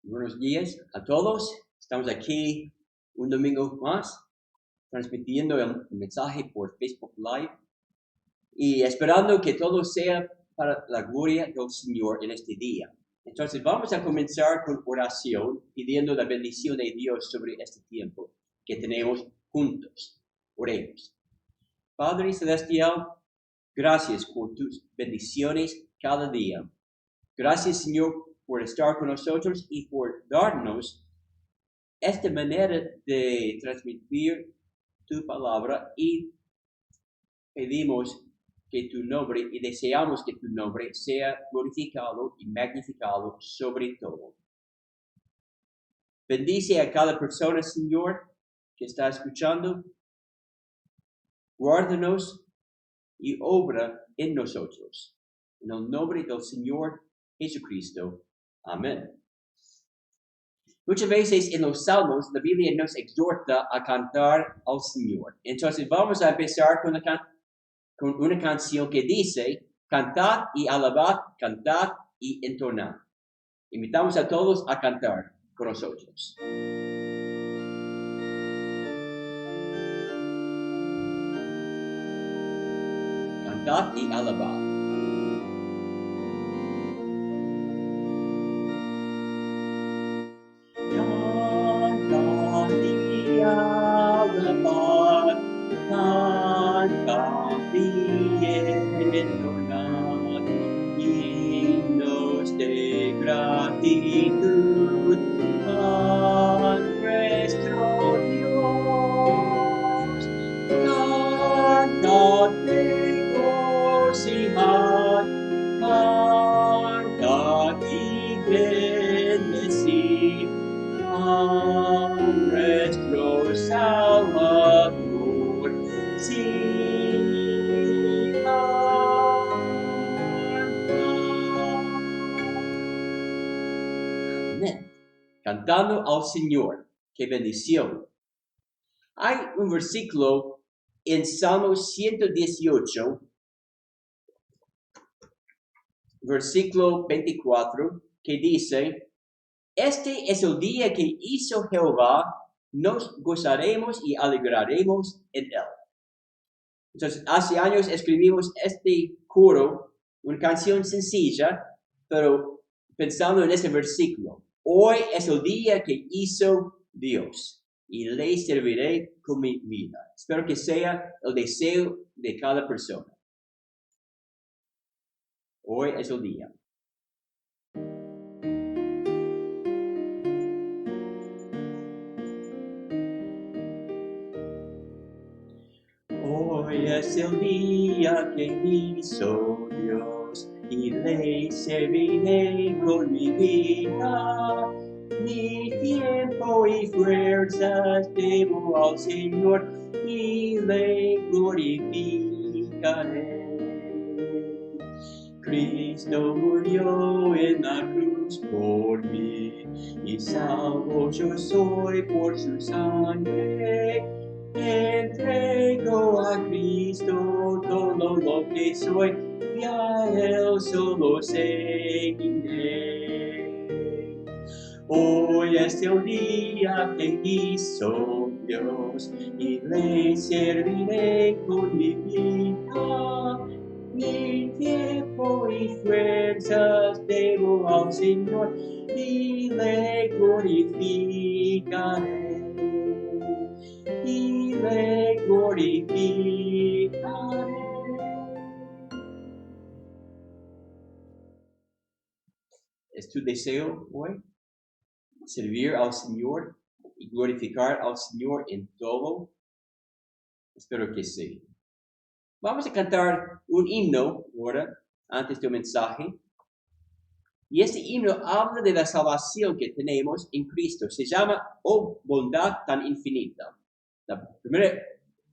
Buenos días a todos. Estamos aquí un domingo más, transmitiendo el mensaje por Facebook Live y esperando que todo sea para la gloria del Señor en este día. Entonces vamos a comenzar con oración, pidiendo la bendición de Dios sobre este tiempo que tenemos juntos. Oremos. Padre Celestial, gracias por tus bendiciones cada día. Gracias, Señor, por estar con nosotros y por darnos esta manera de transmitir tu palabra, y pedimos que tu nombre y deseamos que tu nombre sea glorificado y magnificado sobre todo. Bendice a cada persona, Señor, que está escuchando. Guárdanos y obra en nosotros. En el nombre del Señor Jesucristo. Amén. Muchas veces en los Salmos la Biblia nos exhorta a cantar al Señor. Entonces vamos a empezar con una canción que dice: cantad y alabad, cantad y entonad. Invitamos a todos a cantar con nosotros. Cantad y alabad. Cantad y entonad, himnos de gratitud a nuestro Dios. Cantad, regocijad, cantad y bendecid a nuestro Salvador. Amén. Cantando al Señor. ¡Qué bendición! Hay un versículo en Salmo 118, versículo 24, que dice: este es el día que hizo Jehová, nos gozaremos y alegraremos en él. Entonces, hace años escribimos este coro, una canción sencilla, pero pensando en este versículo. Hoy es el día que hizo Dios, y le serviré con mi vida. Espero que sea el deseo de cada persona. Hoy es el día. Hoy es el día que hizo Dios, y le serviré con mi vida. Mi tiempo y fuerzas debo al Señor, y le glorificaré. Cristo murió en la cruz por mí, y salvo yo soy por su sangre. Entrego a Cristo todo lo que soy, y a Él solo seguiré. Hoy es el día que hizo Dios, y le serviré con mi vida. Mi tiempo y fuerzas debo al Señor, y le glorificaré. Y le glorificaré. ¿Es tu deseo hoy servir al Señor y glorificar al Señor en todo? Espero que sí. Vamos a cantar un himno ahora, antes del mensaje. Y este himno habla de la salvación que tenemos en Cristo. Se llama Oh bondad tan infinita. La primera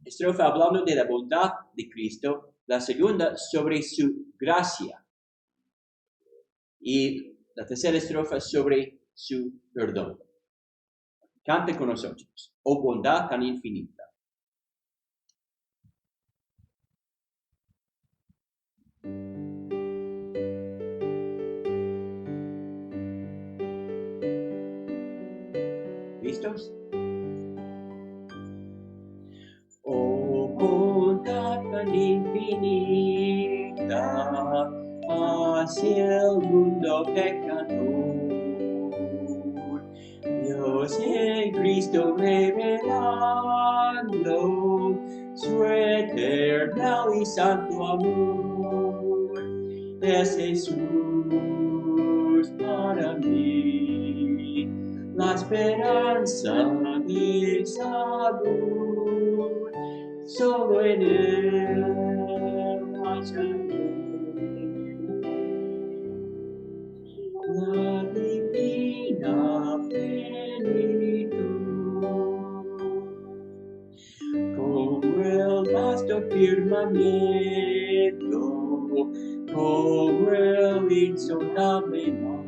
estrofa hablando de la bondad de Cristo, la segunda sobre su gracia, y la tercera estrofa sobre su perdón. Cante con nosotros. Oh bondad tan infinita. ¿Listos? Oh bondad tan infinita, hacia el mundo pecador, Dios en Cristo revelando su eterno y santo amor, es Jesús para mí la esperanza de salud, solo en él hallaré la divina plenitud. Como el vasto firmamento, como el insondable mar,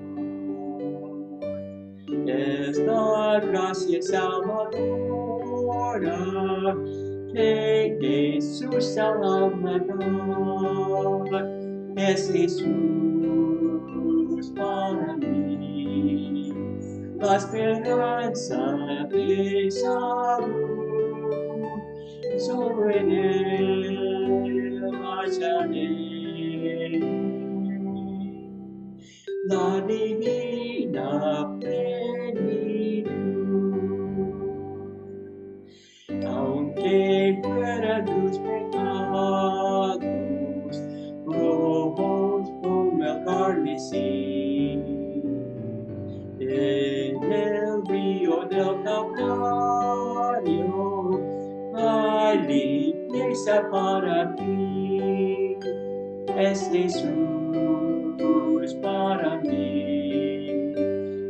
es la gracia salvadora que Jesús al alma da, es Jesús para mí la esperanza de salud, solo en él hallaré la divina plenitud. Aunque fueran tus pecados rojos como el carmesí, en el río del Calvario hay limpieza para ti, es Jesús para mí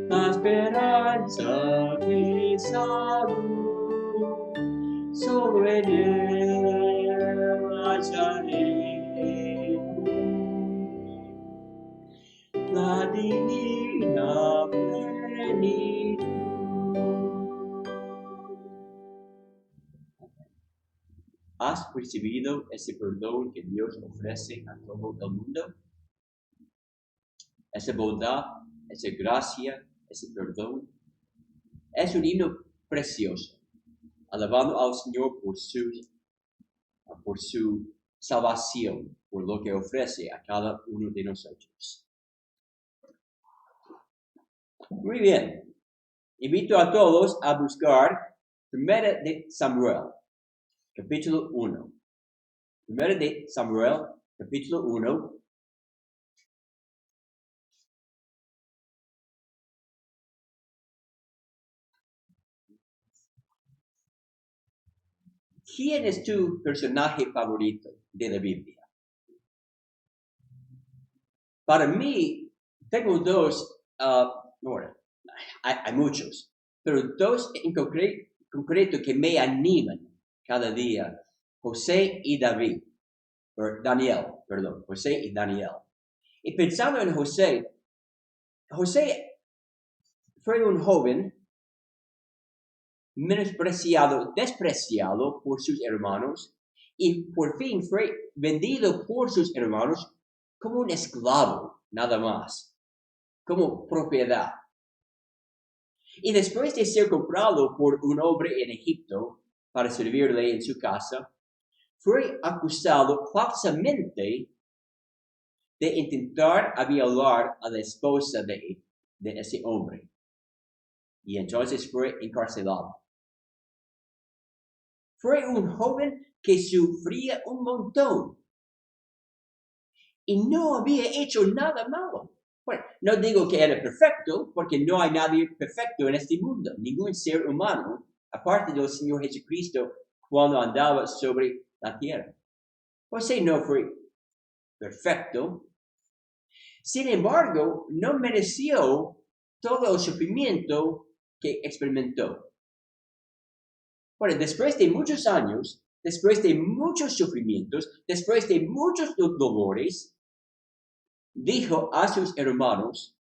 la esperanza de salud, solo en él hallaré la divina plenitud. ¿Has percibido ese perdón que Dios ofrece a todo el mundo? Esa bondad, esa gracia, ese perdón. Es un himno precioso, alabando al Señor por su salvación, por lo que ofrece a cada uno de nosotros. Muy bien. Invito a todos a buscar 1 de Samuel, capítulo 1. 1 de Samuel, capítulo 1. ¿Quién es tu personaje favorito de la Biblia? Para mí, tengo dos, hay muchos, pero dos en concreto que me animan cada día. José y Daniel. José y Daniel. Y pensando en José fue un joven despreciado por sus hermanos, y por fin fue vendido por sus hermanos como un esclavo, nada más, como propiedad. Y después de ser comprado por un hombre en Egipto para servirle en su casa, fue acusado falsamente de intentar violar a la esposa de ese hombre. Y entonces fue encarcelado. Fue un joven que sufría un montón y no había hecho nada malo. Bueno, no digo que era perfecto, porque no hay nadie perfecto en este mundo. Ningún ser humano, aparte del Señor Jesucristo, cuando andaba sobre la tierra. José no fue perfecto. Sin embargo, no mereció todo el sufrimiento que experimentó. Bueno, después de muchos años, después de muchos sufrimientos, después de muchos dolores, dijo a sus hermanos: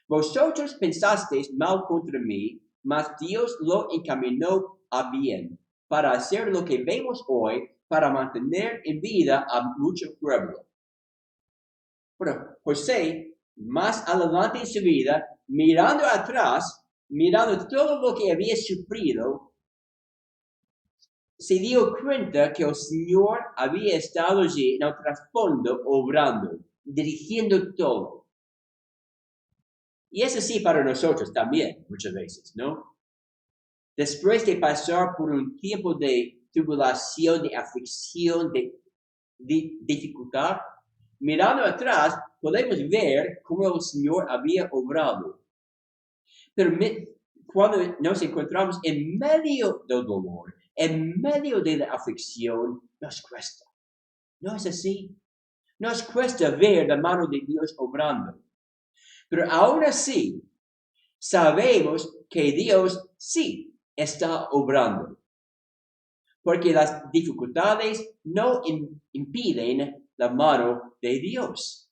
vosotros pensasteis mal contra mí, mas Dios lo encaminó a bien para hacer lo que vemos hoy, para mantener en vida a mucho pueblo. Bueno, José, más adelante en su vida, mirando atrás, mirando todo lo que había sufrido, se dio cuenta que el Señor había estado allí en el trasfondo, obrando, dirigiendo todo. Y es así para nosotros también, muchas veces, ¿no? Después de pasar por un tiempo de tribulación, de aflicción, de dificultad, mirando atrás, podemos ver cómo el Señor había obrado. Pero cuando nos encontramos en medio del dolor, en medio de la aflicción, nos cuesta. ¿No es así? Nos cuesta ver la mano de Dios obrando. Pero aún así, sabemos que Dios sí está obrando. Porque las dificultades no impiden la mano de Dios.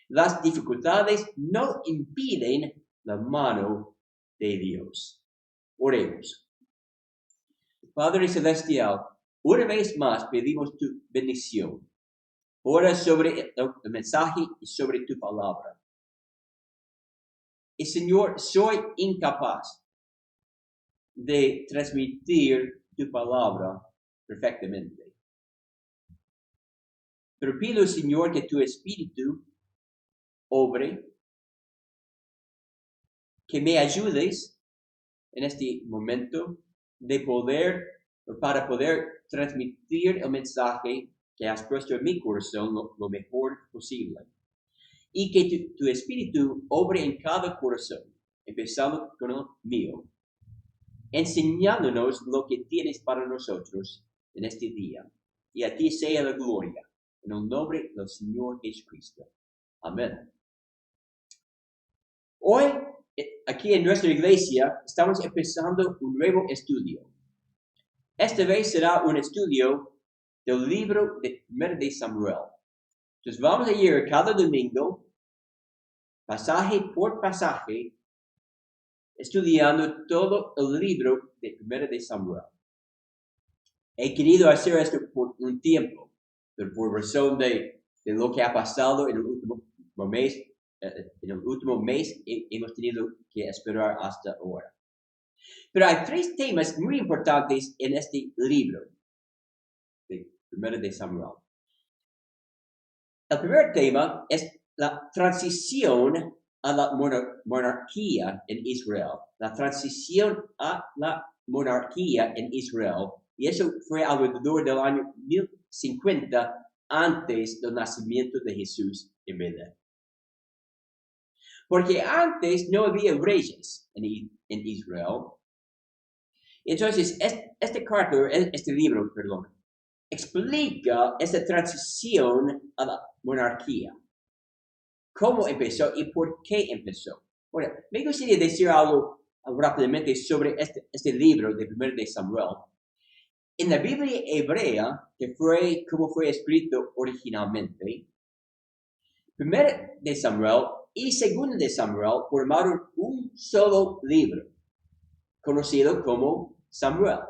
Las dificultades no impiden la mano de Dios. Oremos. Padre Celestial, una vez más pedimos tu bendición. Ora sobre el mensaje y sobre tu palabra. Y Señor, soy incapaz de transmitir tu palabra perfectamente. Pero pido, Señor, que tu Espíritu obre, que me ayudes en este momento para poder transmitir el mensaje que has puesto en mi corazón lo mejor posible. Y que tu Espíritu obre en cada corazón, empezando con el mío, enseñándonos lo que tienes para nosotros en este día. Y a ti sea la gloria, en el nombre del Señor Jesucristo. Amén. Hoy, aquí en nuestra iglesia, estamos empezando un nuevo estudio. Esta vez será un estudio del libro de 1 de Samuel. Entonces vamos a ir cada domingo, pasaje por pasaje, estudiando todo el libro de 1 de Samuel. He querido hacer esto por un tiempo, pero por razón de lo que ha pasado en el último mes, hemos tenido que esperar hasta ahora. Pero hay 3 temas muy importantes en este libro de 1 de Samuel. El primer tema es la transición a la monarquía en Israel. La transición a la monarquía en Israel. Y eso fue alrededor del año 1050 antes del nacimiento de Jesús en Belén. Porque antes no había reyes en Israel. Entonces, este libro, explica esta transición a la monarquía. ¿Cómo empezó y por qué empezó? Bueno, me gustaría decir algo rápidamente sobre este libro de 1 de Samuel. En la Biblia hebrea, que fue como fue escrito originalmente, 1 de Samuel y 2 de Samuel formaron un solo libro, conocido como Samuel.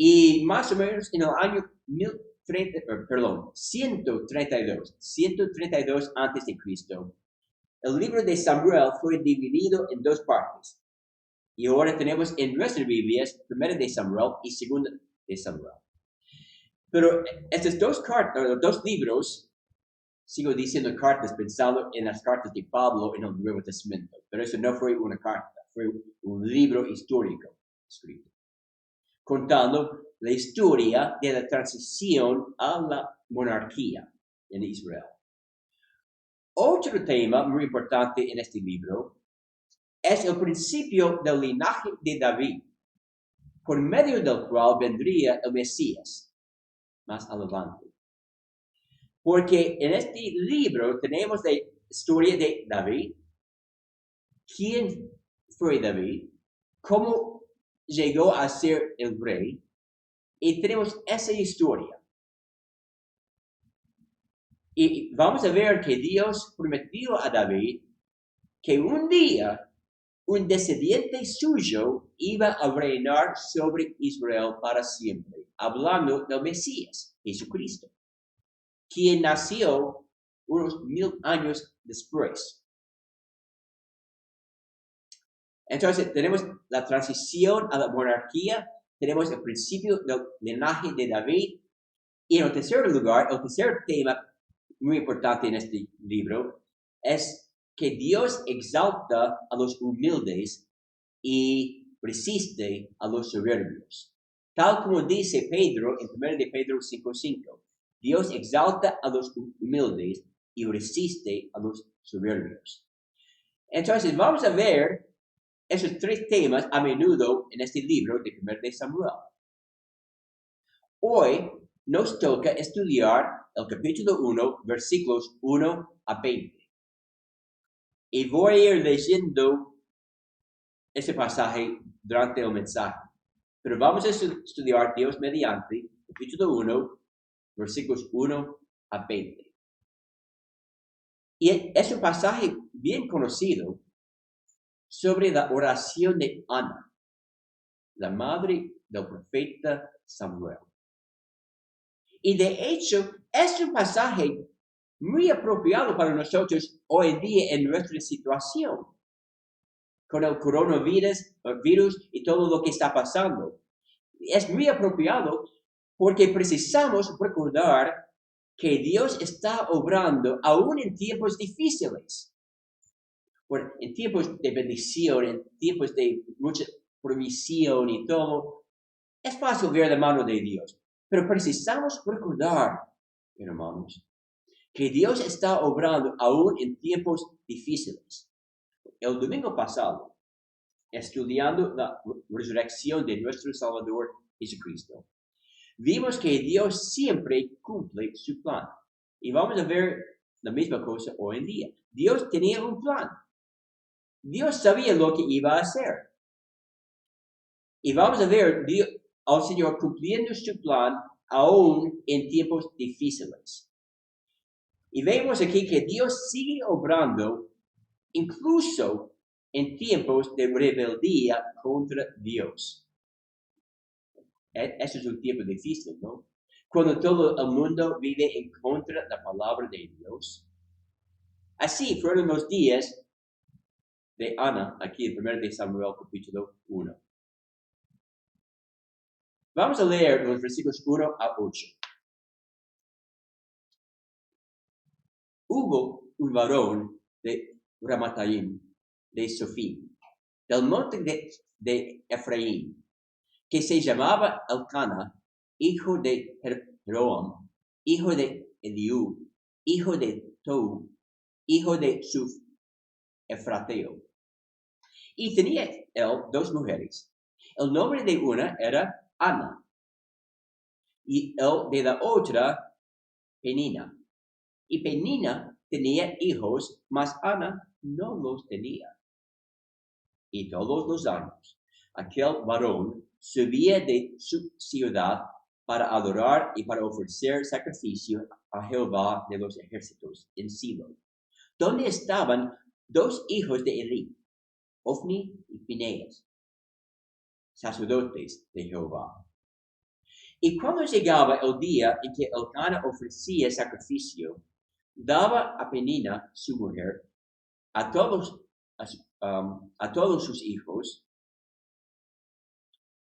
Y más o menos en el año 132 antes de Cristo, el libro de Samuel fue dividido en 2 partes. Y ahora tenemos en nuestras Biblias 1 de Samuel y 2 de Samuel. Pero estos 2 libros, sigo diciendo cartas pensando en las cartas de Pablo en el Nuevo Testamento, pero eso no fue una carta, fue un libro histórico escrito, contando la historia de la transición a la monarquía en Israel. Otro tema muy importante en este libro es el principio del linaje de David, por medio del cual vendría el Mesías más adelante. Porque en este libro tenemos la historia de David, quién fue David, cómo llegó a ser el rey, y tenemos esa historia. Y vamos a ver que Dios prometió a David que un día un descendiente suyo iba a reinar sobre Israel para siempre, hablando del Mesías, Jesucristo, quien nació unos 1000 años después. Entonces, tenemos la transición a la monarquía, tenemos el principio del linaje de David, y en el tercer lugar, el tercer tema muy importante en este libro es que Dios exalta a los humildes y resiste a los soberbios. Tal como dice Pedro en 1 de Pedro 5:5, Dios exalta a los humildes y resiste a los soberbios. Entonces, vamos a ver esos tres temas a menudo en este libro de 1 de Samuel. Hoy nos toca estudiar el capítulo 1, versículos 1 a 20. Y voy a ir leyendo ese pasaje durante el mensaje. Pero vamos a estudiar Dios mediante, capítulo 1, versículos 1 a 20. Y es un pasaje bien conocido sobre la oración de Ana, la madre del profeta Samuel. Y de hecho, es un pasaje muy apropiado para nosotros hoy en día en nuestra situación, con el coronavirus y todo lo que está pasando. Es muy apropiado porque precisamos recordar que Dios está obrando aún en tiempos difíciles. Bueno, en tiempos de bendición, en tiempos de mucha provisión y todo, es fácil ver la mano de Dios. Pero precisamos recordar, hermanos, que Dios está obrando aún en tiempos difíciles. El domingo pasado, estudiando la resurrección de nuestro Salvador Jesucristo, vimos que Dios siempre cumple su plan. Y vamos a ver la misma cosa hoy en día. Dios tenía un plan. Dios sabía lo que iba a hacer. Y vamos a ver al Señor cumpliendo su plan aún en tiempos difíciles. Y vemos aquí que Dios sigue obrando incluso en tiempos de rebeldía contra Dios. Eso es un tiempo difícil, ¿no? Cuando todo el mundo vive en contra de la palabra de Dios. Así fueron los días de Ana, aquí en 1 de Samuel capítulo 1. Vamos a leer los versículos 1 a 8. Hubo un varón de Ramataim, de Sofí, del monte de Efraín, que se llamaba Elcana, hijo de Jeroam, hijo de Eliú, hijo de Tou, hijo de Suf, Efrateo. Y tenía él 2 mujeres. El nombre de una era Ana, y el de la otra, Penina. Y Penina tenía hijos, mas Ana no los tenía. Y todos los años, aquel varón subía de su ciudad para adorar y para ofrecer sacrificio a Jehová de los ejércitos en Silo, donde estaban 2 hijos de Elí, Ofni y Fineas, sacerdotes de Jehová. Y cuando llegaba el día en que Elcana ofrecía sacrificio, daba a Penina, su mujer, a todos sus hijos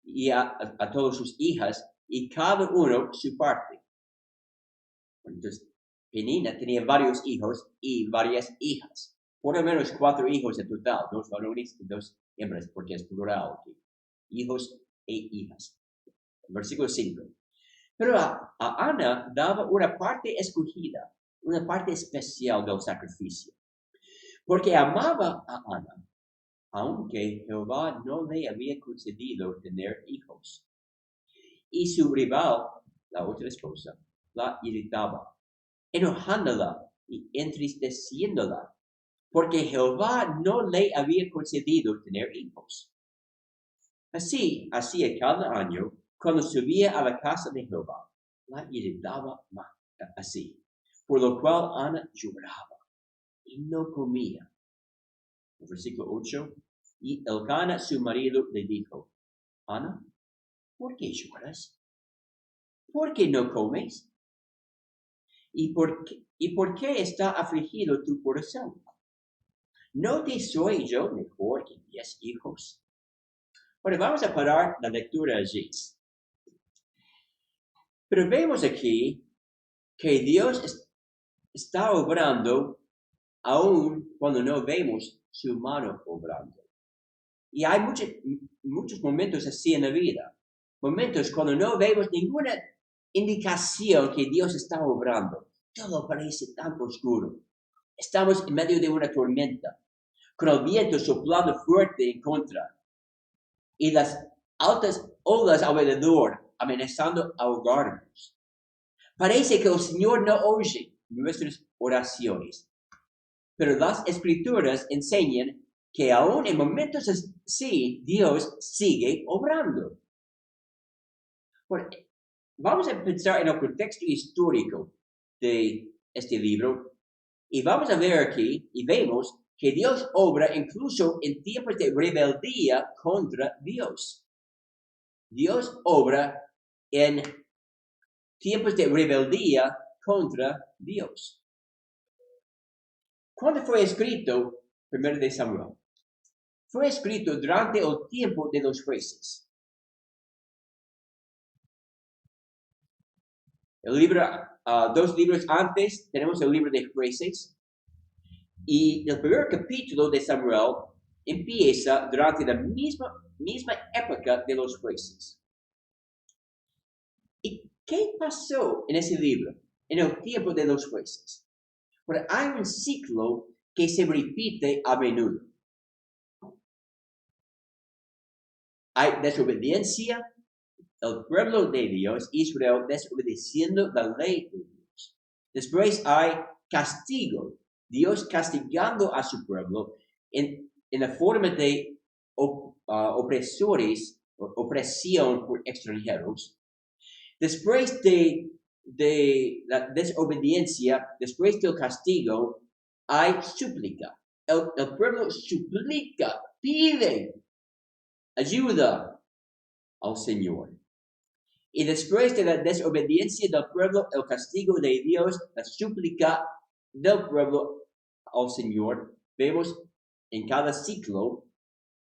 y a todas sus hijas, y cada uno su parte. Entonces, Penina tenía varios hijos y varias hijas. Por lo menos 4 hijos en total, 2 varones y 2 hembras, porque es plural aquí. Hijos e hijas. Versículo 5. Pero a Ana daba una parte escogida, una parte especial del sacrificio, porque amaba a Ana, aunque Jehová no le había concedido tener hijos. Y su rival, la otra esposa, la irritaba, enojándola y entristeciéndola, porque Jehová no le había concedido tener hijos. Así hacía cada año cuando subía a la casa de Jehová, la irritaba más así, por lo cual Ana lloraba y no comía. Versículo 8. Y Elcana, su marido, le dijo, Ana, ¿por qué lloras? ¿Por qué no comes? ¿Y por qué está afligido tu corazón? ¿No te soy yo mejor que 10 hijos? Bueno, vamos a parar la lectura allí. Pero vemos aquí que Dios está obrando aún cuando no vemos su mano obrando. Y hay muchos momentos así en la vida. Momentos cuando no vemos ninguna indicación que Dios está obrando. Todo parece tan oscuro. Estamos en medio de una tormenta, con el viento soplando fuerte en contra y las altas olas alrededor amenazando ahogarnos. Parece que el Señor no oye nuestras oraciones, pero las Escrituras enseñan que aún en momentos así, Dios sigue obrando. Bueno, vamos a pensar en el contexto histórico de este libro y vamos a ver aquí y vemos que Dios obra incluso en tiempos de rebeldía contra Dios. Dios obra en tiempos de rebeldía contra Dios. ¿Cuándo fue escrito 1 de Samuel? Fue escrito durante el tiempo de los jueces. El libro, 2 libros antes, tenemos el libro de jueces. Y el primer capítulo de Samuel empieza durante la misma época de los jueces. ¿Y qué pasó en ese libro, en el tiempo de los jueces? Bueno, hay un ciclo que se repite a menudo. Hay desobediencia, el pueblo de Dios, Israel, desobedeciendo la ley de Dios. Después hay castigo, Dios castigando a su pueblo en la forma de opresión por extranjeros. Después de la desobediencia, después del castigo, hay súplica. El pueblo suplica, pide ayuda al Señor. Y después de la desobediencia del pueblo, el castigo de Dios, la súplica del pueblo al Señor, vemos en cada ciclo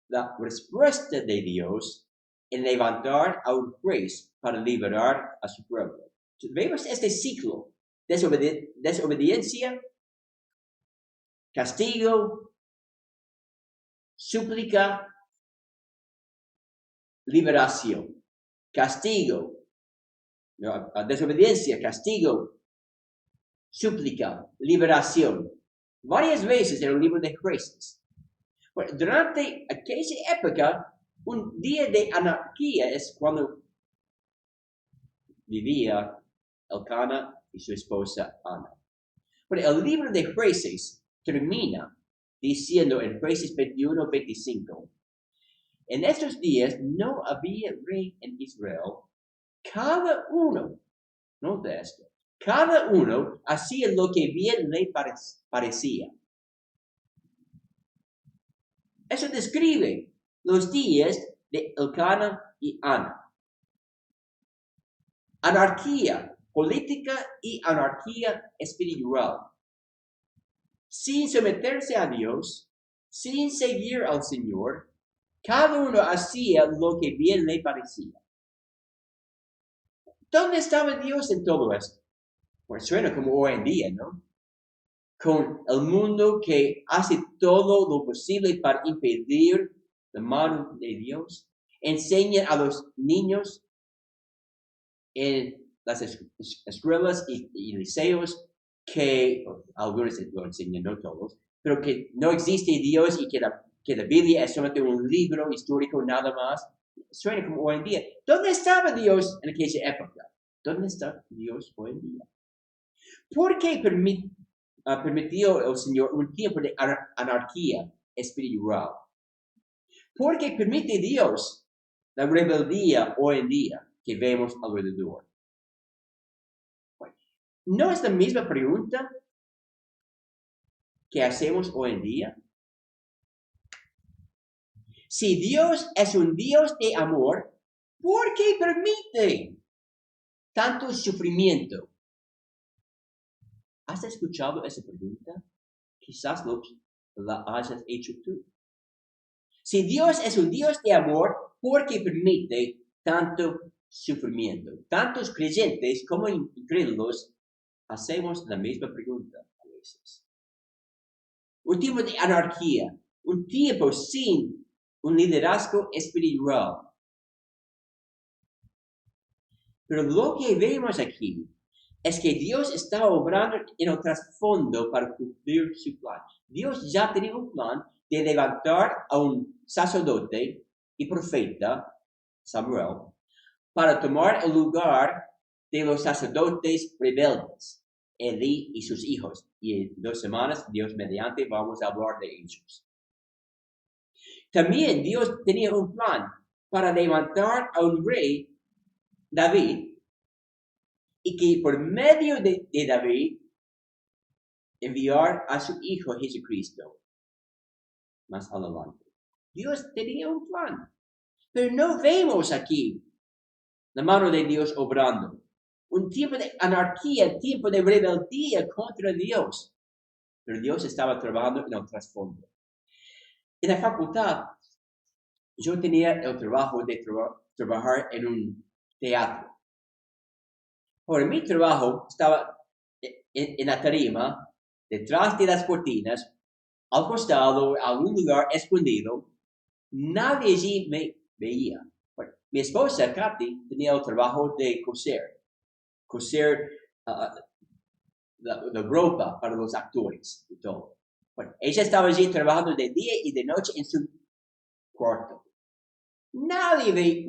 la respuesta de Dios en levantar a un juez para liberar a su pueblo. Entonces, vemos este ciclo: desobediencia, castigo, súplica, liberación. Castigo, desobediencia, castigo, súplica, liberación. Varias veces en el libro de Jueces. Bueno, durante aquella época, un día de anarquía es cuando vivía Elcana y su esposa Ana. Bueno, el libro de Jueces termina diciendo en Jueces 21-25, en estos días no había rey en Israel. Cada uno, nota esto, cada uno hacía lo que bien le parecía. Eso describe los días de Elcana y Ana. Anarquía política y anarquía espiritual. Sin someterse a Dios, sin seguir al Señor, cada uno hacía lo que bien le parecía. ¿Dónde estaba Dios en todo esto? Pues suena como hoy en día, ¿no? Con el mundo que hace todo lo posible para impedir la mano de Dios. Enseña a los niños en las escuelas y liceos que, algunos lo enseñan, no todos, pero que no existe Dios y que la Biblia es solamente un libro histórico nada más. Suena como hoy en día. ¿Dónde estaba Dios en aquella época? ¿Dónde está Dios hoy en día? ¿Por qué permitió el Señor un tiempo de anarquía espiritual? ¿Por qué permite Dios la rebeldía hoy en día que vemos alrededor? ¿No es la misma pregunta que hacemos hoy en día? Si Dios es un Dios de amor, ¿por qué permite tanto sufrimiento? ¿Has escuchado esa pregunta? Quizás la hayas hecho tú. Si Dios es un Dios de amor, ¿por qué permite tanto sufrimiento? Tantos creyentes como incrédulos hacemos la misma pregunta a veces. Un tiempo de anarquía, un tiempo sin un liderazgo espiritual. Pero lo que vemos aquí es que Dios está obrando en el trasfondo para cumplir su plan. Dios ya tenía un plan de levantar a un sacerdote y profeta, Samuel, para tomar el lugar de los sacerdotes rebeldes, Elí y sus hijos. Y en 2 semanas, Dios mediante, vamos a hablar de ellos. También Dios tenía un plan para levantar a un rey, David, y que por medio de David enviar a su Hijo Jesucristo más adelante. Dios tenía un plan, pero no vemos aquí la mano de Dios obrando. Un tiempo de anarquía, tiempo de rebeldía contra Dios. Pero Dios estaba trabajando en el trasfondo. En la facultad, yo tenía el trabajo de trabajar en un teatro. Por mi trabajo estaba en la tarima, detrás de las cortinas, al costado, algún lugar escondido. Nadie allí me veía. Bueno, mi esposa, Kathy, tenía el trabajo de coser la ropa para los actores y todo. Bueno, ella estaba allí trabajando de día y de noche en su cuarto. Nadie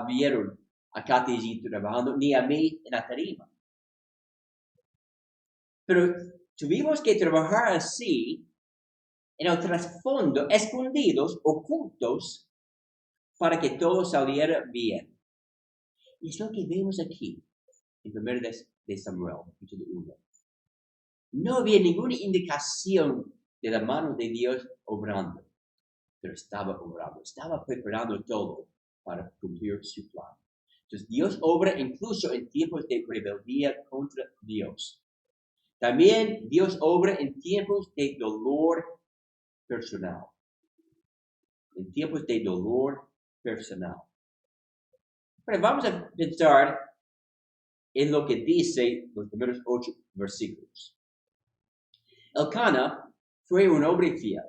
vieron a Kathy allí trabajando, ni a mí en la tarima. Pero tuvimos que trabajar así, en el trasfondo, escondidos, ocultos, para que todo saliera bien. Y es lo que vemos aquí, en 1 de Samuel, capítulo 1. No había ninguna indicación de la mano de Dios obrando, pero estaba obrando, estaba preparando todo para cumplir su plan. Entonces Dios obra incluso en tiempos de rebeldía contra Dios. También Dios obra en tiempos de dolor personal. En tiempos de dolor personal. Pero vamos a pensar en lo que dice los primeros 8 versículos. Elcana fue un hombre fiel.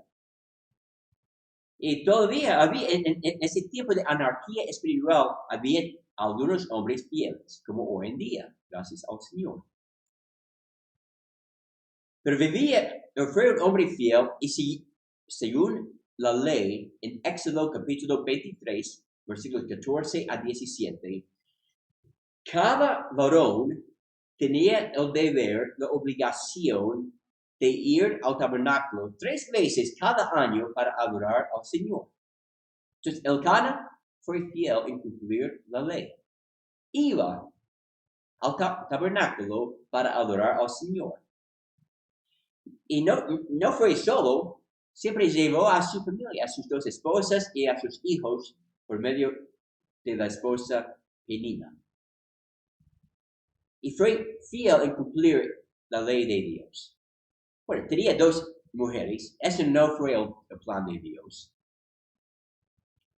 Y todavía había, en ese tiempo de anarquía espiritual, había algunos hombres fieles, como hoy en día, gracias al Señor. Pero fue un hombre fiel y según la ley, en Éxodo capítulo 23, versículos 14 a 17, cada varón tenía el deber, la obligación de ir al tabernáculo 3 veces cada año para adorar al Señor. Entonces, Elcana fue fiel en cumplir la ley. Iba al tabernáculo para adorar al Señor. Y no fue solo, siempre llevó a su familia, a sus 2 esposas y a sus hijos por medio de la esposa Penina. Y fue fiel en cumplir la ley de Dios. Bueno, tenía 2 mujeres. Eso no fue el plan de Dios.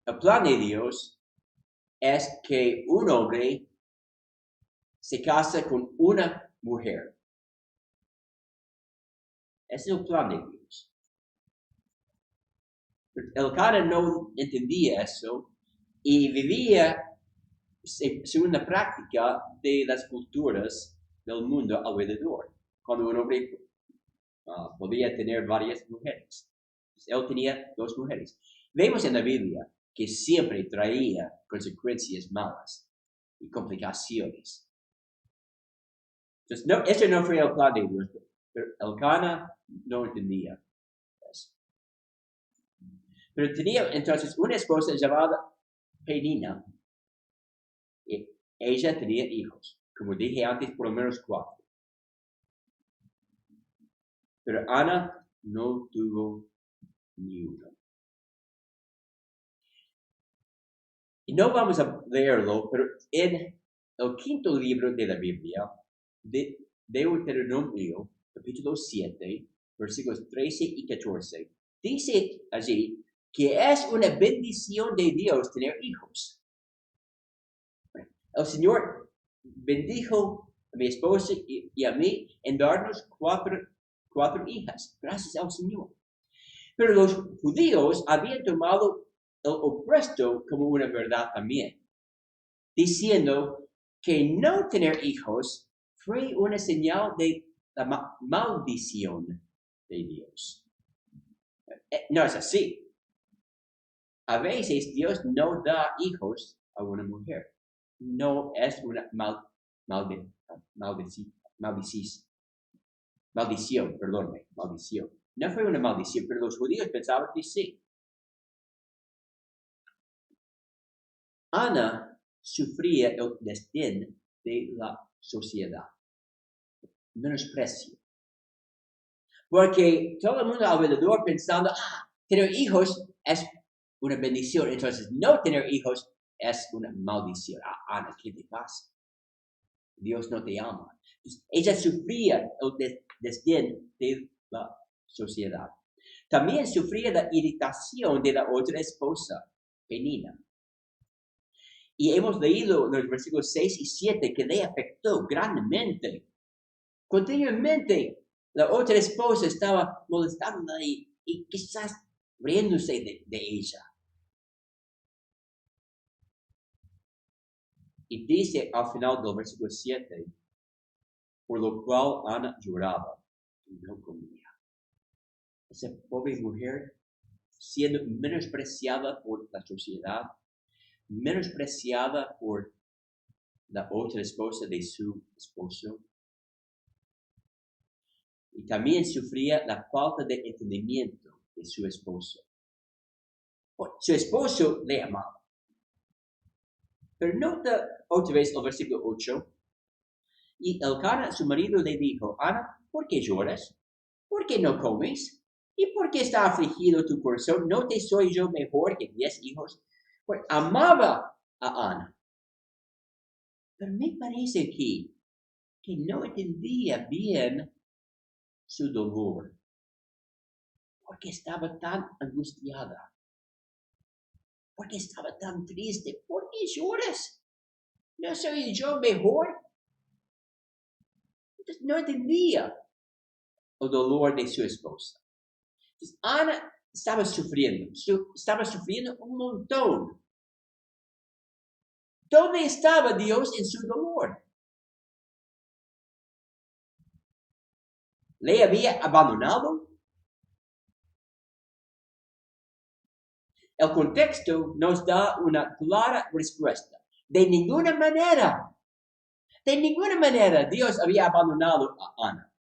El plan de Dios es que un hombre se casa con una mujer. Ese es el plan de Dios. Elcana no entendía eso y vivía según la práctica de las culturas del mundo alrededor. Cuando un hombre podía tener varias mujeres. Él tenía 2 mujeres. Vemos en la Biblia que siempre traía consecuencias malas y complicaciones. Entonces, eso no fue el plan de Dios, pero Elcana no entendía eso. Pero tenía entonces una esposa llamada Penina. Y ella tenía hijos, como dije antes, por lo menos 4. Pero Ana no tuvo ni uno. Y no vamos a leerlo, pero en el quinto libro de la Biblia, de Deuteronomio, capítulo 7, versículos 13 y 14, dice allí que es una bendición de Dios tener hijos. El Señor bendijo a mi esposa y a mí en darnos cuatro hijas, gracias al Señor. Pero los judíos habían tomado el opuesto como una verdad también, diciendo que no tener hijos fue una señal de la maldición de Dios. No es así. A veces Dios no da hijos a una mujer. No es una maldición. No fue una maldición, pero los judíos pensaban que sí. Ana sufría el desdén de la sociedad, menosprecio. Porque todo el mundo alrededor pensando, tener hijos es una bendición, entonces no tener hijos es una maldición. Ana, ¿qué te pasa? Dios no te ama. Entonces, ella sufría el desdén de la sociedad. También sufría la irritación de la otra esposa, Penina. Y hemos leído en los versículos 6 y 7 que le afectó grandemente. Continuamente, la otra esposa estaba molestándola y quizás riéndose de ella. Y dice al final del versículo 7, por lo cual Ana lloraba y no comía. Esa pobre mujer siendo menospreciada por la sociedad, menospreciada por la otra esposa de su esposo. Y también sufría la falta de entendimiento de su esposo. Su esposo le amaba. Pero nota otra vez el versículo 8. Y Elcana, su marido, le dijo, Ana, ¿por qué lloras? ¿Por qué no comes? ¿Y por qué está afligido tu corazón? ¿No te soy yo mejor que 10 hijos? Pues amaba a Ana. Pero me parece aquí que no entendía bien su dolor. Porque estaba tan angustiada. Porque estaba tan triste. ¿Por qué lloras? ¿No soy yo mejor? Entonces, no entendía el dolor de su esposa. Entonces, Ana estaba sufriendo un montón. ¿Dónde estaba Dios en su dolor? ¿Le había abandonado? El contexto nos da una clara respuesta. De ninguna manera Dios había abandonado a Ana.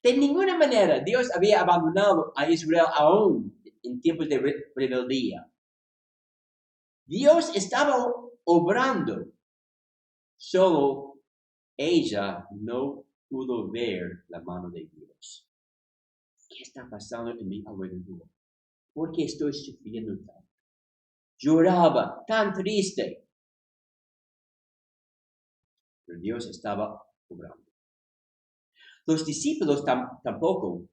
De ninguna manera Dios había abandonado a Israel aún en tiempos de rebeldía. Dios estaba obrando, solo ella no pudo ver la mano de Dios. ¿Qué está pasando en mi alrededor? ¿Por qué estoy sufriendo tanto? Lloraba, tan triste. Pero Dios estaba obrando. Los discípulos tampoco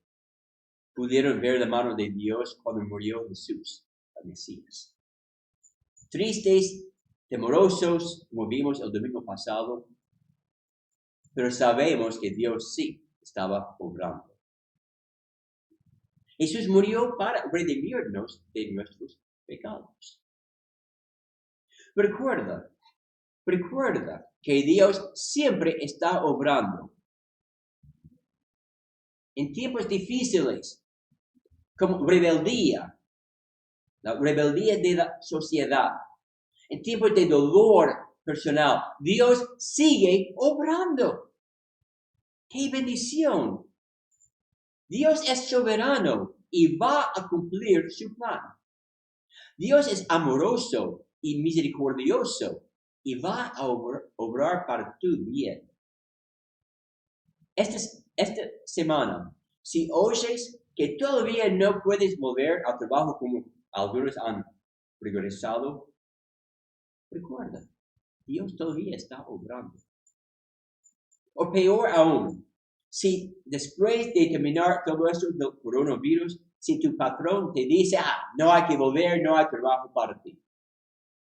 pudieron ver la mano de Dios cuando murió Jesús, el Mesías. Tristes, temorosos, como vimos el domingo pasado, pero sabemos que Dios sí estaba obrando. Jesús murió para redimirnos de nuestros pecados. Recuerda que Dios siempre está obrando. En tiempos difíciles, como rebeldía, la rebeldía de la sociedad, en tiempos de dolor personal, Dios sigue obrando. ¡Qué bendición! Dios es soberano y va a cumplir su plan. Dios es amoroso y misericordioso y va a obrar para tu bien. Esta semana, si oyes que todavía no puedes volver al trabajo como algunos han regresado, Recuerda, Dios todavía está obrando. O peor aún, si después de terminar todo esto del coronavirus, si tu patrón te dice, no hay que volver, no hay trabajo para ti,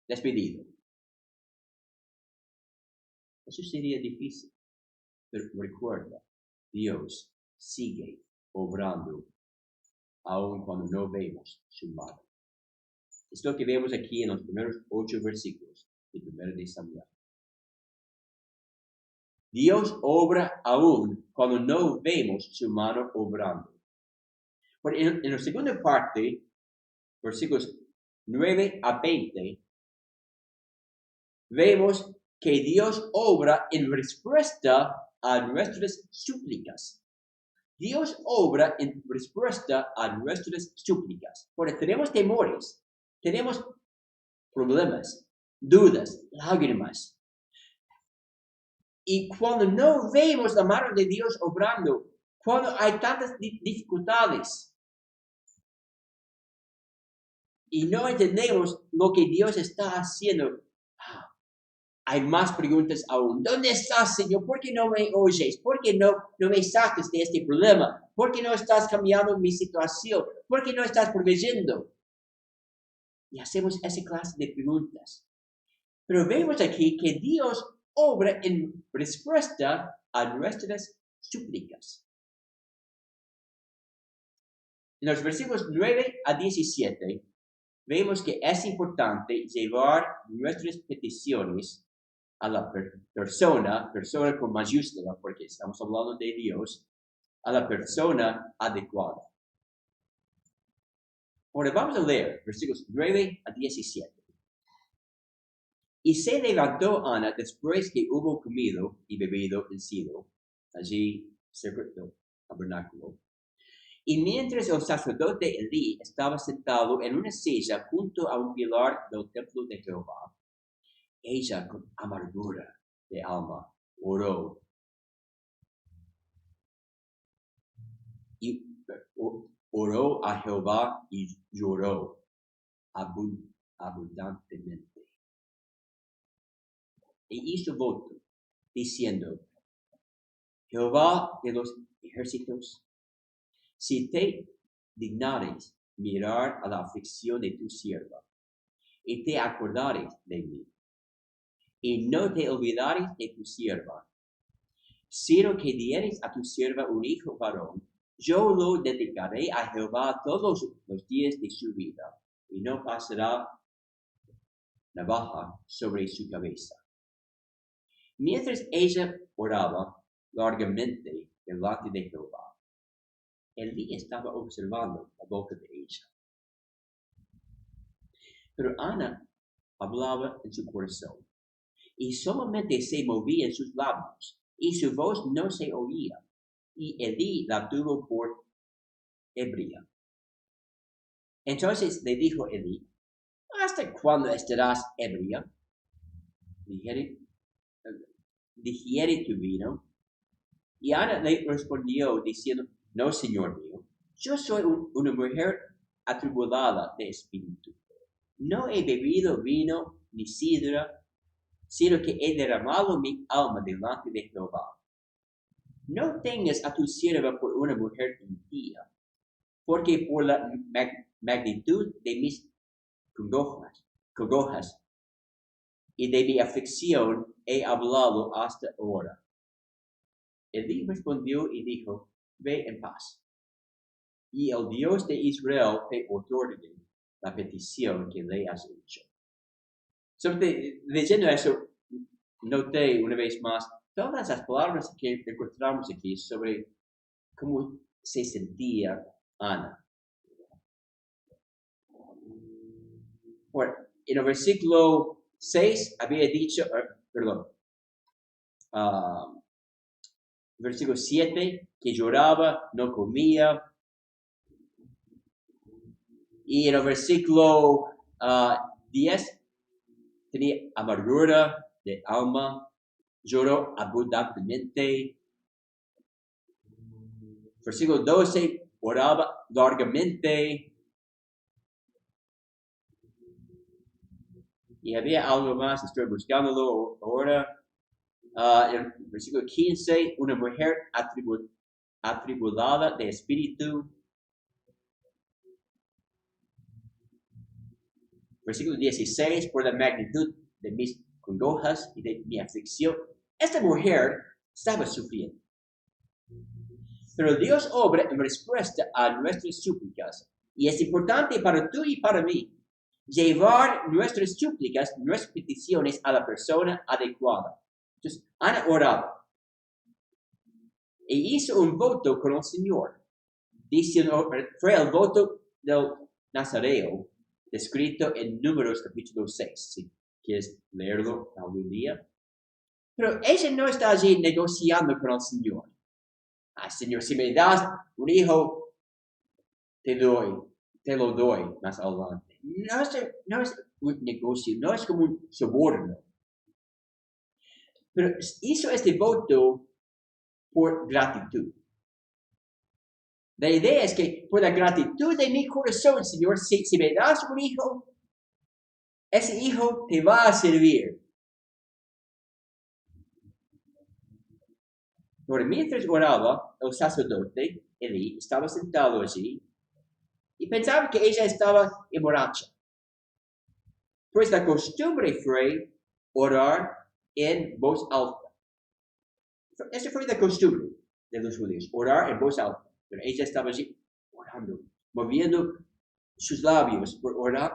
despedido. Eso sería difícil. Pero recuerda, Dios sigue obrando aun cuando no vemos su mano. Es lo que vemos aquí en los primeros 8 versículos de 1 de Samuel. Dios obra aún cuando no vemos su mano obrando. Pero en la segunda parte, versículos 9 a 20, vemos que Dios obra en respuesta a nuestras súplicas. Dios obra en respuesta a nuestras súplicas. Porque tenemos temores, tenemos problemas, dudas, lágrimas. Y cuando no vemos la mano de Dios obrando, cuando hay tantas dificultades y no entendemos lo que Dios está haciendo, hay más preguntas aún. ¿Dónde estás, Señor? ¿Por qué no me oyes? ¿Por qué no me sacas de este problema? ¿Por qué no estás cambiando mi situación? ¿Por qué no estás proveyendo? Y hacemos esa clase de preguntas. Pero vemos aquí que Dios obra en respuesta a nuestras súplicas. En los versículos 9 a 17, vemos que es importante llevar nuestras peticiones a la persona con mayúscula, porque estamos hablando de Dios, a la persona adecuada. Ahora vamos a leer versículos 9 a 17. Y se levantó Ana después que hubo comido y bebido en Silo, allí cerca del tabernáculo. Y mientras el sacerdote Elí estaba sentado en una silla junto a un pilar del templo de Jehová, ella con amargura de alma oró. Y oró a Jehová y lloró abundantemente. E hizo voto, diciendo, Jehová de los ejércitos, si te dignares mirar a la aflicción de tu sierva, y te acordares de mí, y no te olvidares de tu sierva, sino que dieres a tu sierva un hijo varón, yo lo dedicaré a Jehová todos los días de su vida, y no pasará navaja sobre su cabeza. Mientras ella oraba largamente delante de Jehová, Elí estaba observando la boca de ella. Pero Ana hablaba en su corazón, y solamente se movía en sus labios, y su voz no se oía, y Elí la tuvo por ebria. Entonces le dijo Elí, ¿hasta cuándo estarás ebria? Digiere tu vino. Y Ana le respondió diciendo, no, señor mío, yo soy una mujer atribulada de espíritu. No he bebido vino ni sidra, sino que he derramado mi alma delante de Jehová. No tengas a tu sierva por una mujer impía, porque por la magnitud de mis congojas y de mi aflicción he hablado hasta ahora. Elí respondió y dijo, ve en paz. Y el Dios de Israel te otorgue la petición que le has hecho. Leyendo eso, noté una vez más todas las palabras que encontramos aquí sobre cómo se sentía Ana. Bueno, en el versículo 6 había dicho, versículo 7, que lloraba, no comía. Y en el versículo 10, tenía amargura de alma, lloró abundantemente. Versículo 12, oraba largamente. Y había algo más, estoy buscándolo ahora. En el versículo 15, una mujer atribulada de espíritu. Versículo 16, por la magnitud de mis congojas y de mi aflicción. Esta mujer estaba sufriendo. Pero Dios obra en respuesta a nuestras súplicas. Y es importante para tú y para mí llevar nuestras súplicas, nuestras peticiones a la persona adecuada. Entonces, han orado. Y hizo un voto con el Señor. Diciendo, fue el voto del Nazareo, descrito en Números capítulo 6. Si quieres leerlo algún día. Pero ella no está allí negociando con el Señor. Señor, si me das un hijo, te lo doy más adelante. No es un negocio, no es como un soborno. Pero hizo este voto por gratitud. La idea es que por la gratitud de mi corazón, Señor, si me das un hijo, ese hijo te va a servir. Pero mientras oraba, el sacerdote, Eli, estaba sentado allí y pensaba que ella estaba emborracha. Pues la costumbre fue orar en voz alta. Esa fue la costumbre de los judíos, orar en voz alta. Pero ella estaba allí orando, moviendo sus labios,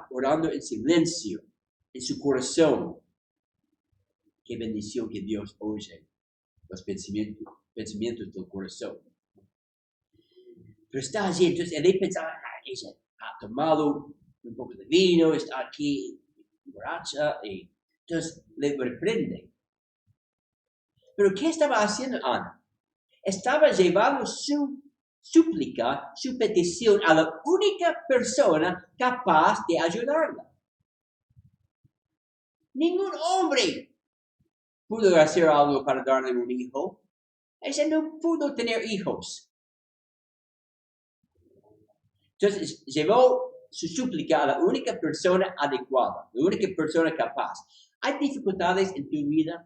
orando en silencio, en su corazón. Qué bendición que Dios oye los pensamientos del corazón. Pero está allí, entonces él pensaba, ella ha tomado un poco de vino, está aquí borracha, y entonces le reprende. Pero ¿qué estaba haciendo Ana? Estaba llevando su súplica, su petición a la única persona capaz de ayudarla. Ningún hombre pudo hacer algo para darle un hijo. Ella no pudo tener hijos. Entonces llevó su súplica a la única persona adecuada, la única persona capaz. Hay dificultades en tu vida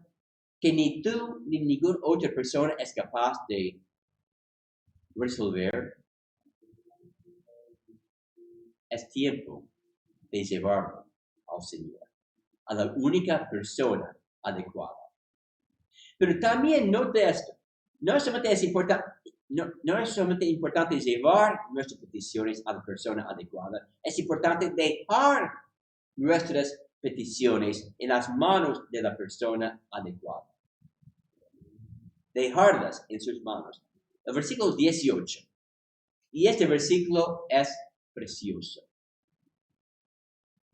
que ni tú ni ninguna otra persona es capaz de resolver. Es tiempo de llevarlo al Señor, a la única persona adecuada. Pero también note esto, no solamente es importante llevar nuestras peticiones a la persona adecuada, es importante dejar nuestras peticiones en las manos de la persona adecuada. Dejarlas en sus manos. El versículo 18. Y este versículo es precioso.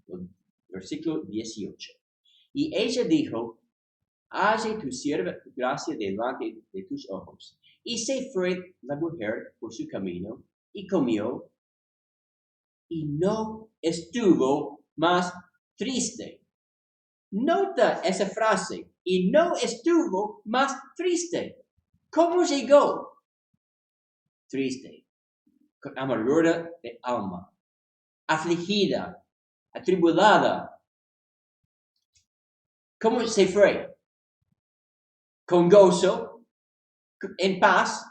El versículo 18. Y ella dijo, halle tu sierva gracia delante de tus ojos. Y se fue la mujer por su camino y comió y no estuvo más triste. Nota esa frase, y no estuvo más triste. ¿Cómo llegó? Triste, con amargura de alma, afligida, atribulada. ¿Cómo se fue? Con gozo, en paz,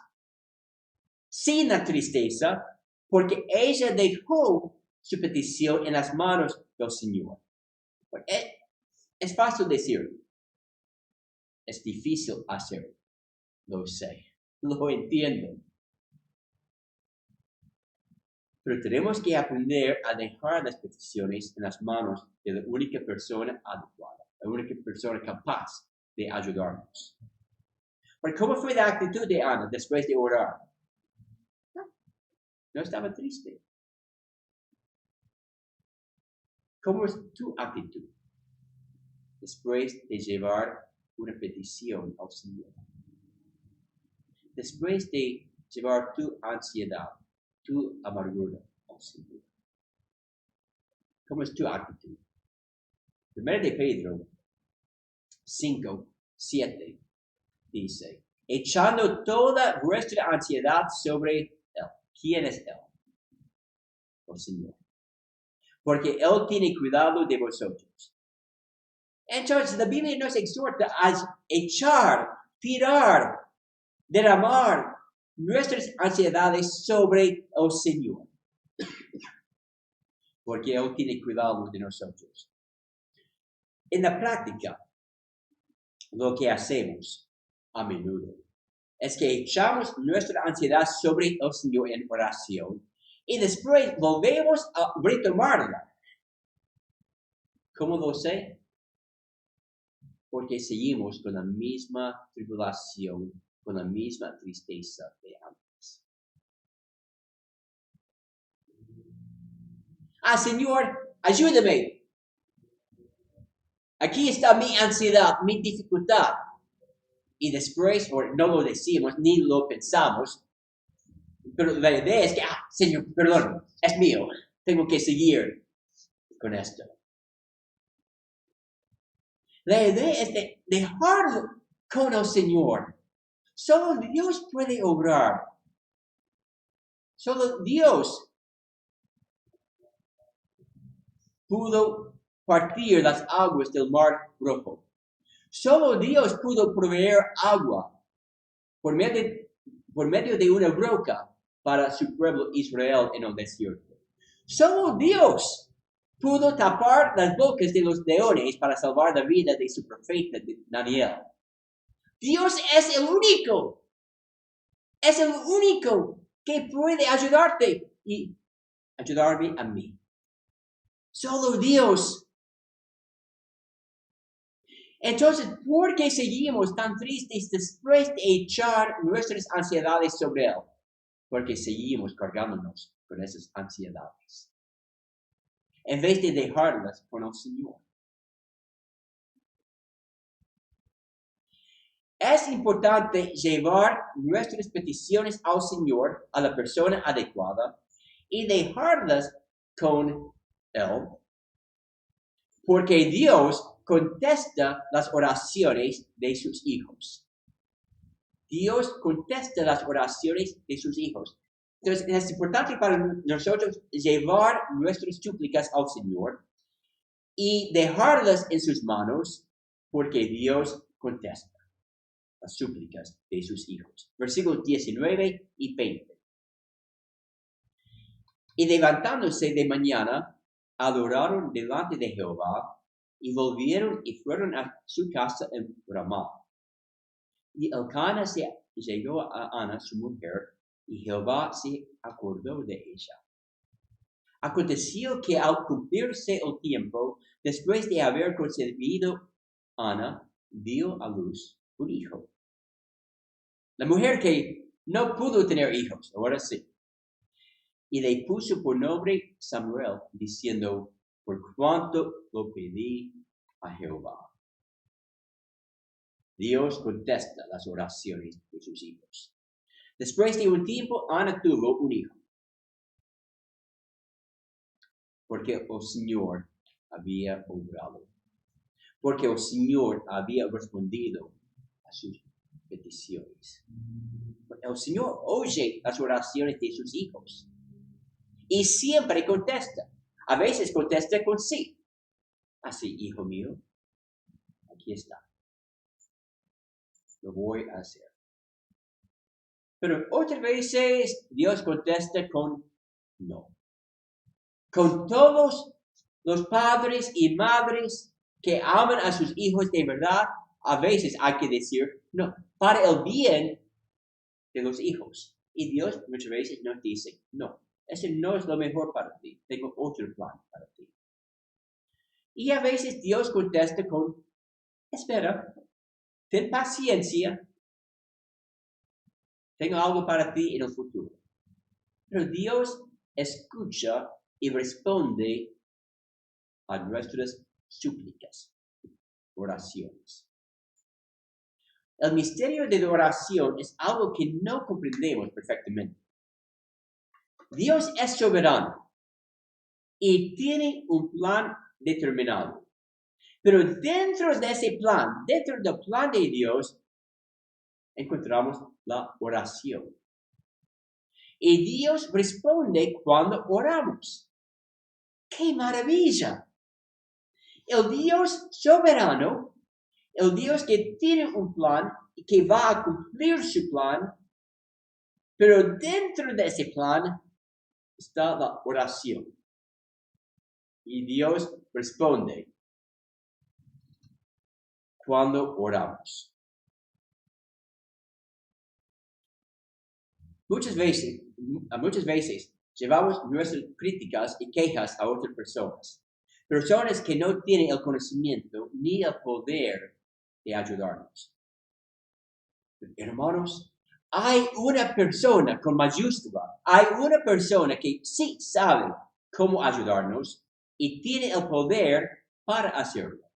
sin la tristeza, porque ella dejó su petición en las manos del Señor. Es fácil decirlo. Es difícil hacerlo. Lo sé. Lo entiendo. Pero tenemos que aprender a dejar las peticiones en las manos de la única persona adecuada, la única persona capaz de ayudarnos. Pero ¿cómo fue la actitud de Ana después de orar? No estaba triste. ¿Cómo es tu actitud después de llevar una petición al Señor? Después de llevar tu ansiedad, tu amargura al Señor. ¿Cómo es tu actitud? Primero de Pedro 5, 7 dice, echando toda vuestra ansiedad sobre Él. ¿Quién es Él? El Señor. Porque Él tiene cuidado de vosotros. Entonces, la Biblia nos exhorta a echar, tirar, derramar nuestras ansiedades sobre el Señor. Porque Él tiene cuidado de nosotros. En la práctica, lo que hacemos a menudo es que echamos nuestra ansiedad sobre el Señor en oración y después volvemos a retomarla. ¿Cómo lo sé? Porque seguimos con la misma tribulación, con la misma tristeza de antes. Señor, ayúdame. Aquí está mi ansiedad, mi dificultad. Y después, no lo decimos, ni lo pensamos, pero la idea es que, Señor, perdón, es mío. Tengo que seguir con esto. La idea es de dejarlo con el Señor. Solo Dios puede obrar. Solo Dios pudo partir las aguas del Mar Rojo. Solo Dios pudo proveer agua por medio de una roca para su pueblo Israel en el desierto. Solo Dios pudo tapar las bocas de los leones para salvar la vida de su profeta Daniel. Dios es el único que puede ayudarte y ayudarme a mí. Solo Dios. Entonces, ¿por qué seguimos tan tristes después de echar nuestras ansiedades sobre Él? Porque seguimos cargándonos con esas ansiedades, en vez de dejarlas con el Señor. Es importante llevar nuestras peticiones al Señor, a la persona adecuada, y dejarlas con Él, porque Dios contesta las oraciones de sus hijos. Dios contesta las oraciones de sus hijos. Entonces, es importante para nosotros llevar nuestras súplicas al Señor y dejarlas en sus manos, porque Dios contesta las súplicas de sus hijos. Versículos 19 y 20. Y levantándose de mañana, adoraron delante de Jehová, y volvieron y fueron a su casa en Ramá. Y Elcana se llegó a Ana, su mujer, y Jehová se acordó de ella. Aconteció que al cumplirse el tiempo, después de haber concebido, Ana dio a luz un hijo. La mujer que no pudo tener hijos, ahora sí. Y le puso por nombre Samuel, diciendo, por cuanto lo pedí a Jehová. Dios contesta las oraciones de sus hijos. Después de un tiempo, Ana tuvo un hijo, porque el Señor había obrado, porque el Señor había respondido a sus peticiones. El Señor oye las oraciones de sus hijos y siempre contesta. A veces contesta con sí. Así, hijo mío, aquí está. Lo voy a hacer. Pero otras veces Dios contesta con no. Con todos los padres y madres que aman a sus hijos de verdad, a veces hay que decir no, para el bien de los hijos. Y Dios muchas veces nos dice, no, eso no es lo mejor para ti, tengo otro plan para ti. Y a veces Dios contesta con, espera, ten paciencia, tengo algo para ti en el futuro. Pero Dios escucha y responde a nuestras súplicas, oraciones. El misterio de la oración es algo que no comprendemos perfectamente. Dios es soberano y tiene un plan determinado. Pero dentro de ese plan, dentro del plan de Dios, encontramos la oración. Y Dios responde cuando oramos. ¡Qué maravilla! El Dios soberano, el Dios que tiene un plan y que va a cumplir su plan, pero dentro de ese plan está la oración. Y Dios responde cuando oramos. Muchas veces llevamos nuestras críticas y quejas a otras personas. Personas que no tienen el conocimiento ni el poder de ayudarnos. Hermanos, hay una persona con mayúscula, hay una persona que sí sabe cómo ayudarnos y tiene el poder para hacerlo.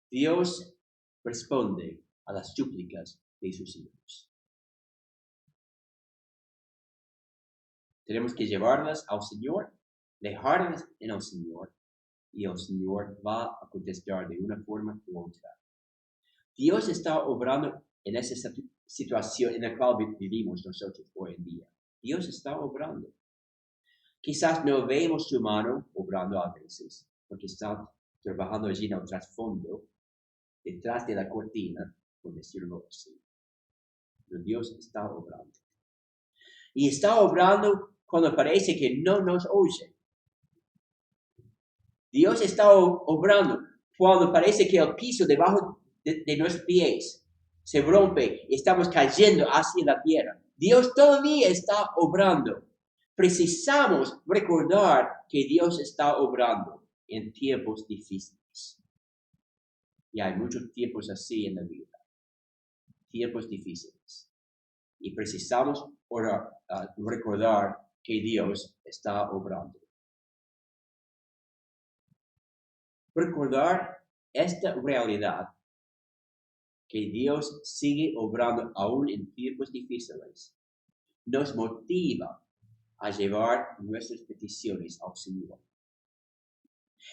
Dios responde a las súplicas de sus hijos. Tenemos que llevarlas al Señor, dejarlas en el Señor, y el Señor va a contestar de una forma u otra. Dios está obrando en esa situación en la cual vivimos nosotros hoy en día. Dios está obrando. Quizás no vemos su mano obrando a veces, porque está trabajando allí en el trasfondo, detrás de la cortina, por decirlo así. Pero Dios está obrando. Y está obrando cuando parece que no nos oye. Dios está obrando cuando parece que el piso debajo de nuestros pies se rompe y estamos cayendo hacia la tierra. Dios todavía está obrando. Precisamos recordar que Dios está obrando en tiempos difíciles. Y hay muchos tiempos así en la vida. Tiempos difíciles. Y precisamos recordar que Dios está obrando. Recordar esta realidad, que Dios sigue obrando aún en tiempos difíciles, nos motiva a llevar nuestras peticiones al Señor.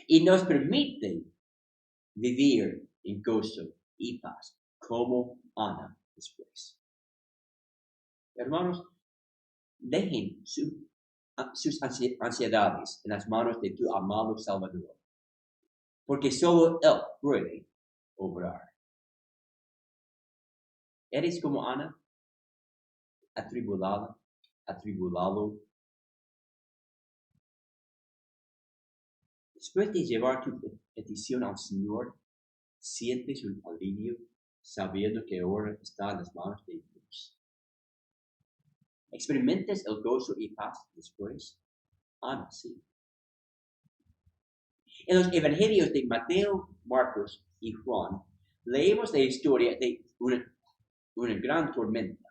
Y nos permite vivir en gozo y paz, como Ana después. Hermanos, dejen sus ansiedades en las manos de tu amado Salvador, porque solo Él puede obrar. ¿Eres como Ana? Atribulado. Después de llevar tu petición al Señor, sientes un alivio sabiendo que ahora está en las manos de Dios. ¿Experimentas el gozo y paz después? Ana, sí. En los evangelios de Mateo, Marcos y Juan, leemos la historia de una gran tormenta.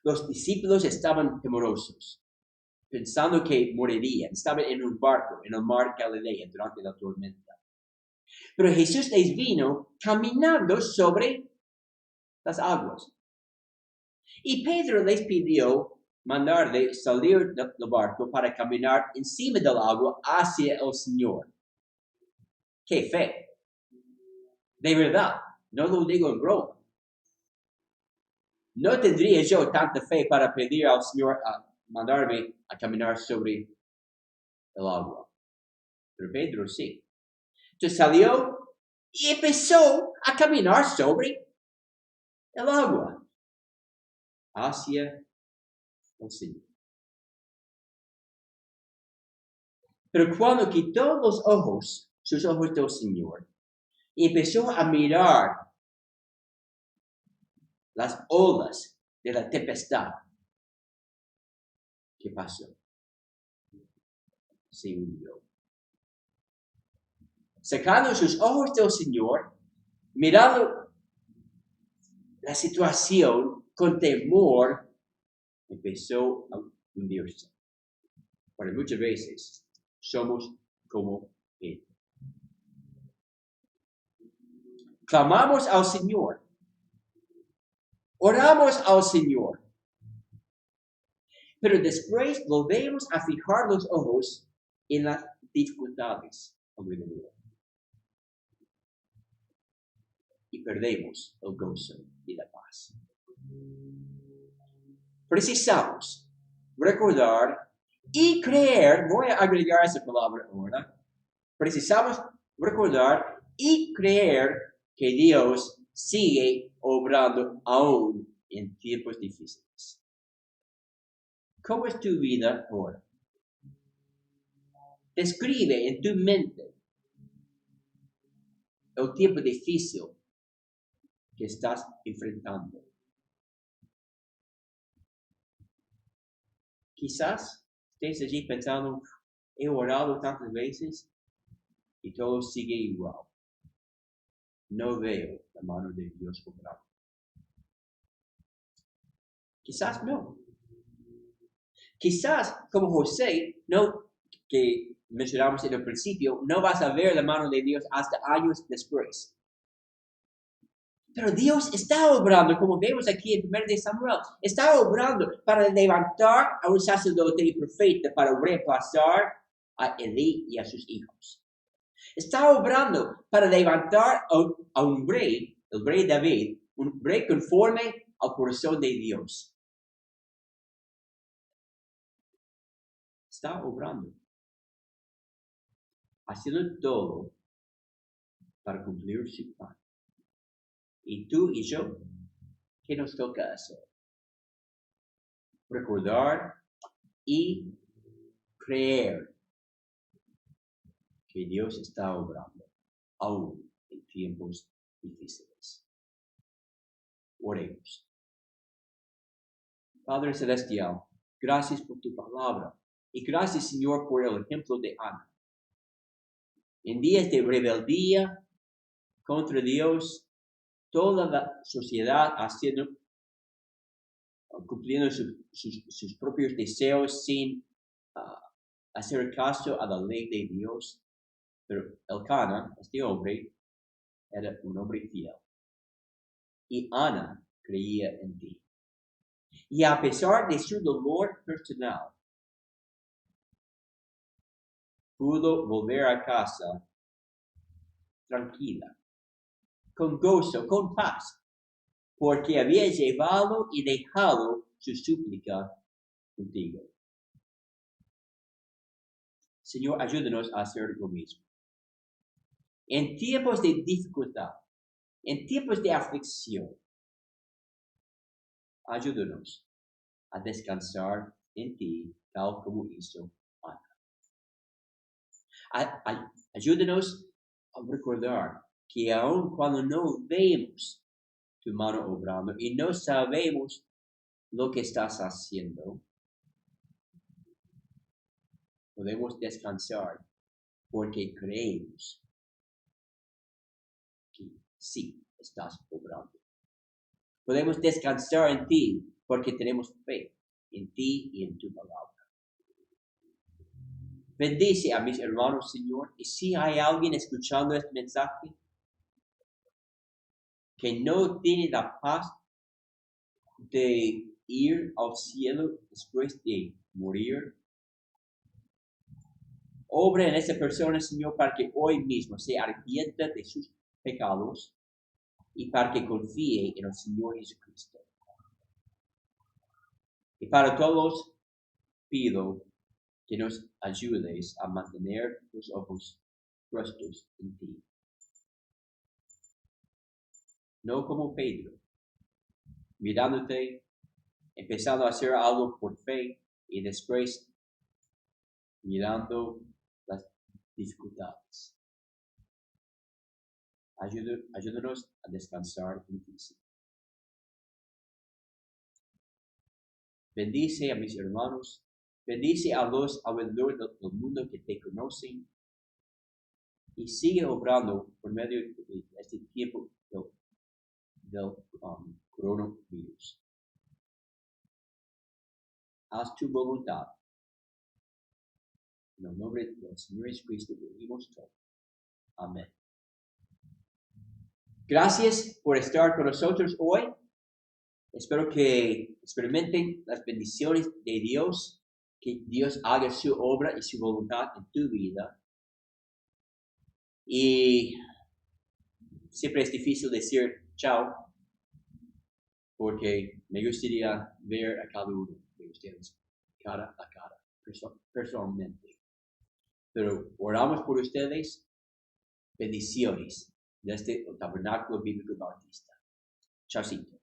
Los discípulos estaban temerosos, pensando que morirían. Estaban en un barco en el mar de Galilea durante la tormenta. Pero Jesús les vino caminando sobre las aguas. Y Pedro les pidió mandarle salir del barco para caminar encima del agua hacia el Señor. ¡Qué fe! De verdad, no lo digo en broma. No tendría yo tanta fe para pedir al Señor a mandarme a caminar sobre el agua. Pero Pedro sí. Entonces salió y empezó a caminar sobre el agua hacia el Señor. Pero cuando quitó sus ojos del Señor, y empezó a mirar las olas de la tempestad, ¿qué pasó? Se hundió. Sacando sus ojos del Señor, mirando la situación con temor, empezó a hundirse. Porque muchas veces somos como Él. Clamamos al Señor. Oramos al Señor. Pero después volvemos a fijar los ojos en las dificultades alrededor. Y perdemos el gozo y la paz. Precisamos recordar y creer, voy a agregar esa palabra ahora, precisamos recordar y creer que Dios sigue obrando aún en tiempos difíciles. ¿Cómo es tu vida ahora? Describe en tu mente el tiempo difícil que estás enfrentando. Quizás estés allí pensando, he orado tantas veces y todo sigue igual. No veo la mano de Dios obrando. Quizás no. Quizás, como José, no, que mencionamos en el principio, no vas a ver la mano de Dios hasta años después. Pero Dios está obrando, como vemos aquí en 1 de Samuel, está obrando para levantar a un sacerdote y profeta para reemplazar a Elí y a sus hijos. Está obrando para levantar a un rey, el rey David, un rey conforme al corazón de Dios. Está obrando, haciendo todo para cumplir su plan. Y tú y yo, ¿qué nos toca hacer? Recordar y creer que Dios está obrando, aún en tiempos difíciles. Oremos. Padre Celestial, gracias por tu palabra y gracias, Señor, por el ejemplo de Ana. En días de rebeldía contra Dios, toda la sociedad cumpliendo sus propios deseos sin hacer caso a la ley de Dios. Pero Elcana, este hombre, era un hombre fiel. Y Ana creía en ti. Y a pesar de su dolor personal, pudo volver a casa tranquila, con gozo, con paz, porque había llevado y dejado su súplica contigo. Señor, ayúdanos a hacer lo mismo. En tiempos de dificultad, en tiempos de aflicción, ayúdanos a descansar en ti, tal como hizo Ana. Ayúdanos a recordar que aun cuando no vemos tu mano obrando y no sabemos lo que estás haciendo, podemos descansar porque creemos que sí estás obrando. Podemos descansar en ti porque tenemos fe en ti y en tu palabra. Bendice a mis hermanos, Señor, y si hay alguien escuchando este mensaje que no tiene la paz de ir al cielo después de morir, obra en esa persona, Señor, para que hoy mismo se arrepienta de sus pecados y para que confíe en el Señor Jesucristo. Y para todos pido que nos ayudes a mantener los ojos puestos en ti. No como Pedro, mirándote, empezando a hacer algo por fe y después mirando las dificultades. Ayúdanos a descansar en ti. Bendice a mis hermanos, bendice a los alrededor del mundo que te conocen y sigue obrando por medio de este tiempo del coronavirus. Haz tu voluntad. En el nombre del Señor Jesucristo pedimos todo. Amén. Gracias por estar con nosotros hoy. Espero que experimenten las bendiciones de Dios, que Dios haga su obra y su voluntad en tu vida. Y siempre es difícil decir chao, porque me gustaría ver a cada uno de ustedes cara a cara. personalmente. Pero oramos por ustedes. Bendiciones de este Tabernáculo Bíblico Bautista. Chaucito.